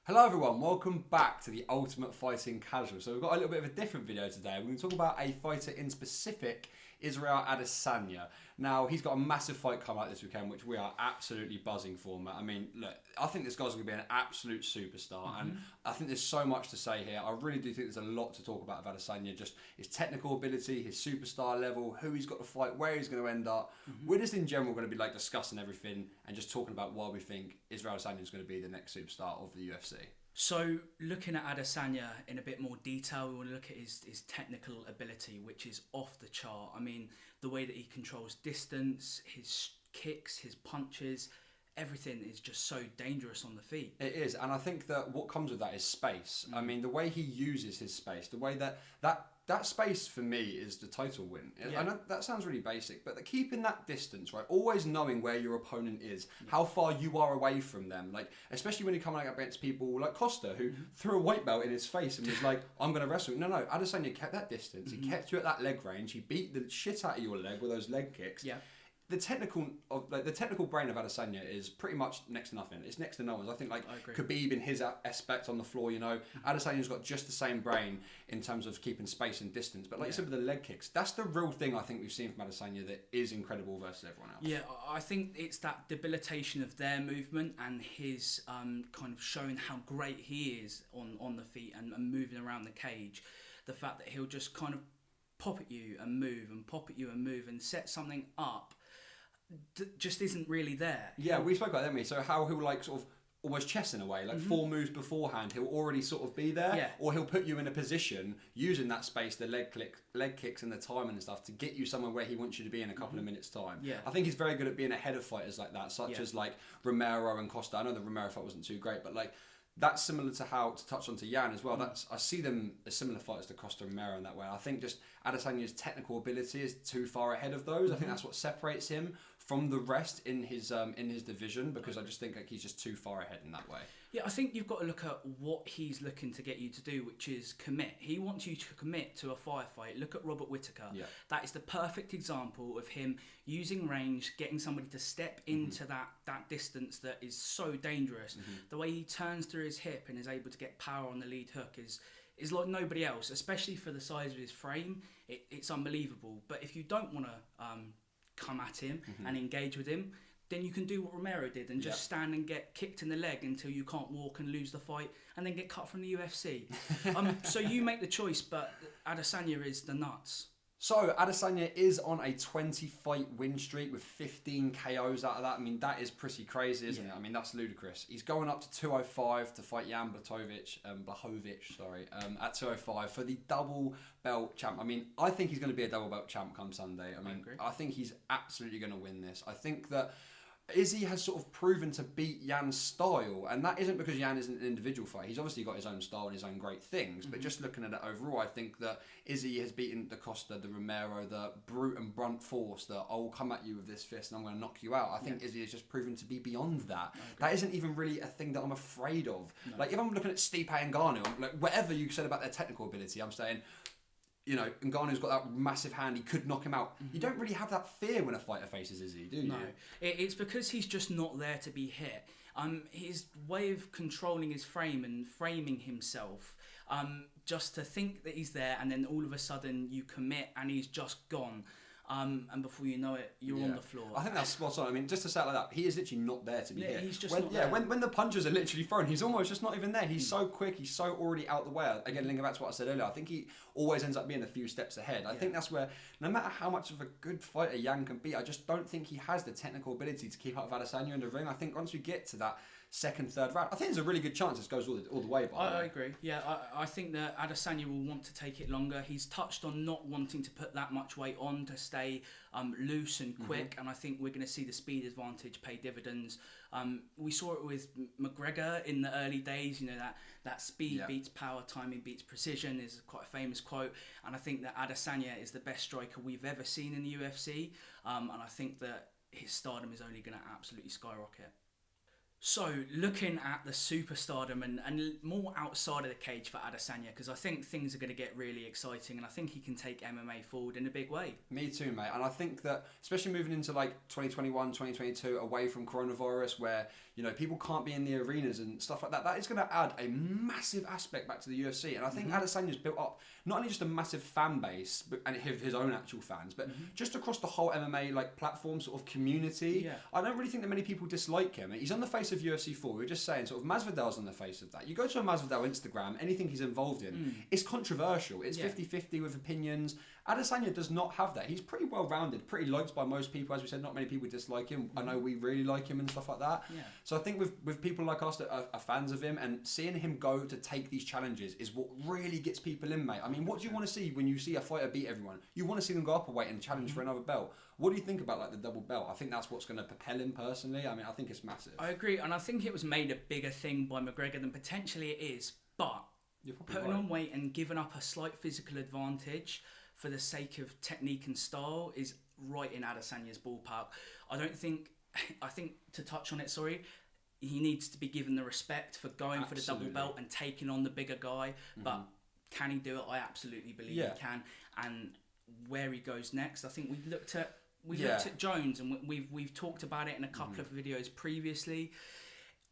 Hello everyone, welcome back to the Ultimate Fighting Casuals. So we've got a little bit of a different video today. We're going to talk about a fighter in specific, Israel Adesanya. Now, he's got a massive fight coming out this weekend, which we are absolutely buzzing for, Matt. I mean, look, I think this guy's going to be an absolute superstar, and I think there's so much to say here. I really do think there's a lot to talk about of Adesanya, just his technical ability, his superstar level, who he's got to fight, where he's going to end up. We're just in general going to be like discussing everything and just talking about why we think Israel Adesanya is going to be the next superstar of the UFC. So, looking at Adesanya in a bit more detail, we want to look at his technical ability, which is off the chart. I mean, the way that he controls distance, his kicks, his punches, everything is just so dangerous on the feet. It is, and I think that what comes with that is space. I mean, the way he uses his space, the way that space for me is the total win. Yeah. I know that sounds really basic, but keeping that distance, right? Always knowing where your opponent is, how far you are away from them. Like, especially when you're coming out against people like Costa, who threw a white belt in his face and was like, I'm going to wrestle. No, Adesanya kept that distance. He kept you at that leg range. He beat the shit out of your leg with those leg kicks. Yeah. The technical brain of Adesanya is pretty much next to nothing. It's next to no one's. I think Khabib in his aspect on the floor, you know, Adesanya's got just the same brain in terms of keeping space and distance. But like you said with the leg kicks, that's the real thing I think we've seen from Adesanya that is incredible versus everyone else. Yeah, I think it's that debilitation of their movement and his kind of showing how great he is on the feet and moving around the cage. The fact that he'll just kind of pop at you and move and pop at you and move and set something up just isn't really there. Yeah, we spoke about that, didn't we? So how he'll like sort of almost chess in a way, like 4 moves beforehand, he'll already sort of be there, or he'll put you in a position using that space, the leg kicks and the timing and stuff to get you somewhere where he wants you to be in a couple of minutes' time. Yeah. I think he's very good at being ahead of fighters like that, such as like Romero and Costa. I know the Romero fight wasn't too great, but like that's similar to how, to touch on to Jan as well, I see them as similar fighters to Costa and Romero in that way. I think just Adesanya's technical ability is too far ahead of those. I think that's what separates him from the rest in his division, because I just think like he's just too far ahead in that way. Yeah, I think you've got to look at what he's looking to get you to do, which is commit. He wants you to commit to a firefight. Look at Robert Whittaker. Yeah. That is the perfect example of him using range, getting somebody to step into that distance that is so dangerous. The way he turns through his hip and is able to get power on the lead hook is like nobody else, especially for the size of his frame. It's unbelievable. But if you don't want to come at him and engage with him, then you can do what Romero did and just stand and get kicked in the leg until you can't walk and lose the fight and then get cut from the UFC. So you make the choice, but Adesanya is the nuts. So Adesanya is on a 20-fight win streak with 15 KOs out of that. I mean, that is pretty crazy, isn't it? I mean, that's ludicrous. He's going up to 205 to fight Jan Blachowicz, at 205 for the double belt champ. I mean, I think he's going to be a double belt champ come Sunday. I think he's absolutely going to win this. I think that Izzy has sort of proven to beat Jan's style, and that isn't because Jan isn't an individual fighter. He's obviously got his own style and his own great things, but just looking at it overall, I think that Izzy has beaten the Costa, the Romero, the brute and brunt force that I'll come at you with this fist and I'm going to knock you out. I think Izzy has just proven to be beyond that. That isn't even really a thing that I'm afraid of. No. Like, if I'm looking at Stipe and Ngannou, like, whatever you said about their technical ability, I'm saying, you know, Ngannou's got that massive hand, he could knock him out. You don't really have that fear when a fighter faces Izzy, do you? No, it's because he's just not there to be hit. His way of controlling his frame and framing himself, just to think that he's there and then all of a sudden you commit and he's just gone. And before you know it, you're on the floor. I think that's spot on. I mean, just to say it like that, he is literally not there to be hit. He's just not there. When the punches are literally thrown, he's almost just not even there. He's so quick, he's so already out the way. Again, linking back to what I said earlier, I think he always ends up being a few steps ahead. I think that's where, no matter how much of a good fighter Jan can be, I just don't think he has the technical ability to keep up with Adesanya in the ring. I think once we get to that second, third round, I think there's a really good chance this goes all the way. I agree. Yeah, I think that Adesanya will want to take it longer. He's touched on not wanting to put that much weight on to stay loose and quick, and I think we're going to see the speed advantage pay dividends. We saw it with McGregor in the early days. You know, that speed beats power, timing beats precision is quite a famous quote, and I think that Adesanya is the best striker we've ever seen in the UFC, and I think that his stardom is only going to absolutely skyrocket. So, looking at the superstardom and more outside of the cage for Adesanya, because I think things are going to get really exciting, and I think he can take MMA forward in a big way. Me too, mate. And I think that, especially moving into like 2021, 2022, away from coronavirus, where, you know, people can't be in the arenas and stuff like that, that is going to add a massive aspect back to the UFC. And I think Adesanya's built up not only just a massive fan base, but, and his own actual fans, but just across the whole MMA like platform sort of community. Yeah. I don't really think that many people dislike him. He's on the face of UFC 4. We were just saying, sort of, Masvidal's on the face of that. You go to a Masvidal Instagram, anything he's involved in, it's controversial. It's 50-50 with opinions. Adesanya does not have that. He's pretty well-rounded, pretty liked by most people. As we said, not many people dislike him. I know we really like him and stuff like that. Yeah. So I think with people like us that are fans of him, and seeing him go to take these challenges is what really gets people in, mate. I mean, what do you want to see when you see a fighter beat everyone? You want to see them go up a weight and challenge for another belt. What do you think about like the double belt? I think that's what's going to propel him personally. I mean, I think it's massive. I agree, and I think it was made a bigger thing by McGregor than potentially it is. But putting on weight and giving up a slight physical advantage for the sake of technique and style is right in Adesanya's ballpark. I think to touch on it, he needs to be given the respect for going for the double belt and taking on the bigger guy. But can he do it? I absolutely believe he can. And where he goes next, I think we looked at Jones, and we've talked about it in a couple of videos previously.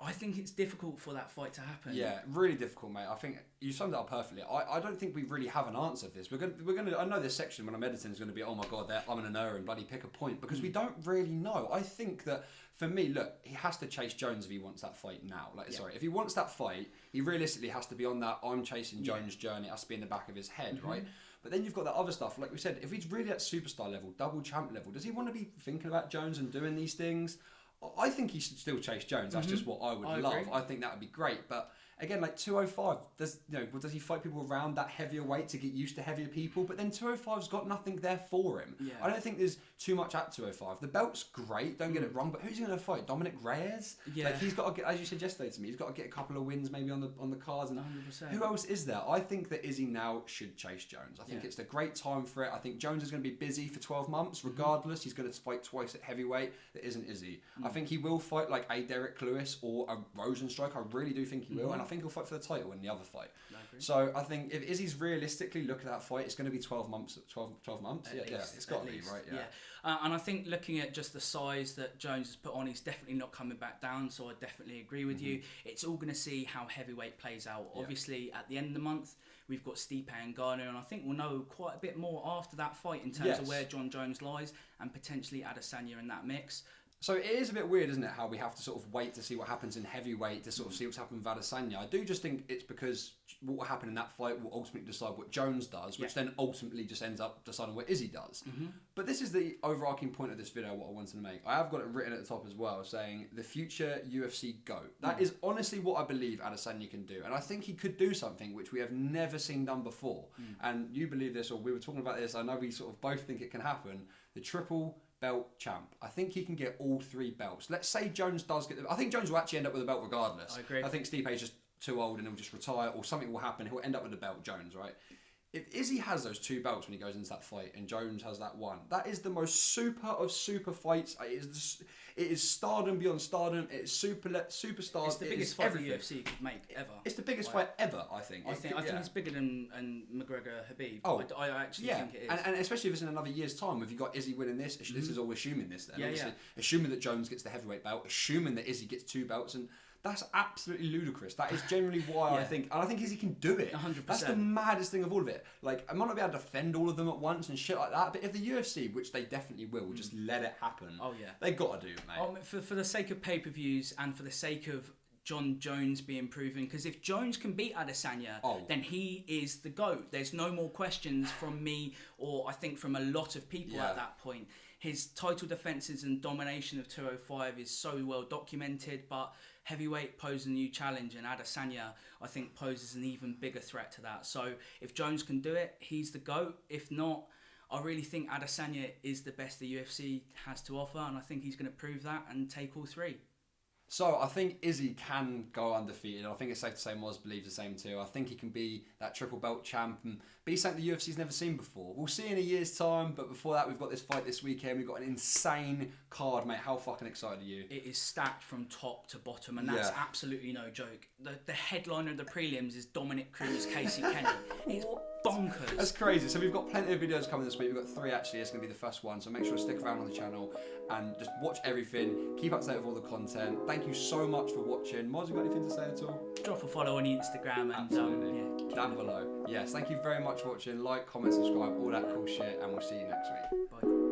I think it's difficult for that fight to happen. Yeah, really difficult, mate. I think you summed it up perfectly. I don't think we really have an answer for this. We're gonna. I know this section when I'm editing is going to be, oh my god, I'm an error and bloody pick a point, because we don't really know. I think that for me, look, he has to chase Jones if he wants that fight now. If he wants that fight, he realistically has to be on that I'm chasing Jones journey. It has to be in the back of his head, right? But then you've got that other stuff, like we said. If he's really at superstar level, double champ level, does he want to be thinking about Jones and doing these things? I think he should still chase Jones. That's just what I would love. Agree. I think that would be great. But again, like 205, does he fight people around that heavier weight to get used to heavier people? But then 205's got nothing there for him. Yeah. I don't think there's too much at 205. The belt's great, don't get it wrong, but who's he going to fight? Dominic Reyes? Yeah. Like, he's got to get, as you said yesterday to me, he's got to get a couple of wins maybe on the cards. And 100%. Who else is there? I think that Izzy now should chase Jones. I think it's the great time for it. I think Jones is going to be busy for 12 months. Regardless, he's going to fight twice at heavyweight. That isn't Izzy. I think he will fight like a Derek Lewis or a Rosenstrike. I really do think he will. And I think he'll fight for the title in the other fight. So I think if Izzy's realistically looking at that fight, it's going to be 12 months. 12 months? At least, it's got to be, right? Yeah. And I think looking at just the size that Jones has put on, he's definitely not coming back down, so I definitely agree with you. It's all going to see how heavyweight plays out. Obviously, at the end of the month, we've got Stipe and Ngannou, and I think we'll know quite a bit more after that fight in terms of where John Jones lies, and potentially Adesanya in that mix. So it is a bit weird, isn't it, how we have to sort of wait to see what happens in heavyweight to sort of see what's happened with Adesanya. I do just think it's because what will happen in that fight will ultimately decide what Jones does, which then ultimately just ends up deciding what Izzy does. But this is the overarching point of this video, what I wanted to make. I have got it written at the top as well, saying the future UFC GOAT. That is honestly what I believe Adesanya can do. And I think he could do something which we have never seen done before. And you believe this, or we were talking about this, I know we sort of both think it can happen. The triple belt champ. I think he can get all three belts. Let's say Jones does get I think Jones will actually end up with a belt regardless. I agree. I think Stipe's just too old and he'll just retire, or something will happen. He'll end up with a belt, Jones, right? If Izzy has those two belts when he goes into that fight and Jones has that one, that is the most super of super fights. It is stardom beyond stardom. It's superstar. It's the biggest fight the UFC could make ever. It's the biggest fight ever, I think. I think it's bigger than McGregor Habib. Oh, I actually think it is. And especially if it's in another year's time, if you've got Izzy winning this, this is all assuming this then. Assuming that Jones gets the heavyweight belt, assuming that Izzy gets two belts, and that's absolutely ludicrous. That is generally why I think Izzy can do it. 100%. That's the maddest thing of all of it. Like, I might not be able to defend all of them at once and shit like that, but if the UFC, which they definitely will, just let it happen. Oh yeah, they got to do it, mate. For the sake of pay-per-views and for the sake of John Jones being proven, because if Jones can beat Adesanya, then he is the GOAT. There's no more questions from me, or I think from a lot of people at that point. His title defences and domination of 205 is so well documented, but heavyweight poses a new challenge, and Adesanya, I think, poses an even bigger threat to that. So if Jones can do it, he's the GOAT. If not, I really think Adesanya is the best the UFC has to offer, and I think he's going to prove that and take all three. So I think Izzy can go undefeated. I think it's safe to say Moz believes the same too. I think he can be that triple belt champ and be something the UFC's never seen before. We'll see in a year's time, but before that we've got this fight this weekend. We've got an insane card, mate. How fucking excited are you? It is stacked from top to bottom, and that's absolutely no joke. The headliner of the prelims is Dominic Cruz, Casey Kenny. It's bonkers. That's crazy. So we've got plenty of videos coming this week. We've got 3 actually. It's going to be the first one. So make sure to stick around on the channel and just watch everything. Keep up to date with all the content. Thank you so much for watching. Moz, you got anything to say at all? Drop a follow on Instagram and down below. Yes, thank you very much for watching. Like, comment, subscribe, all that cool shit, and we'll see you next week. Bye.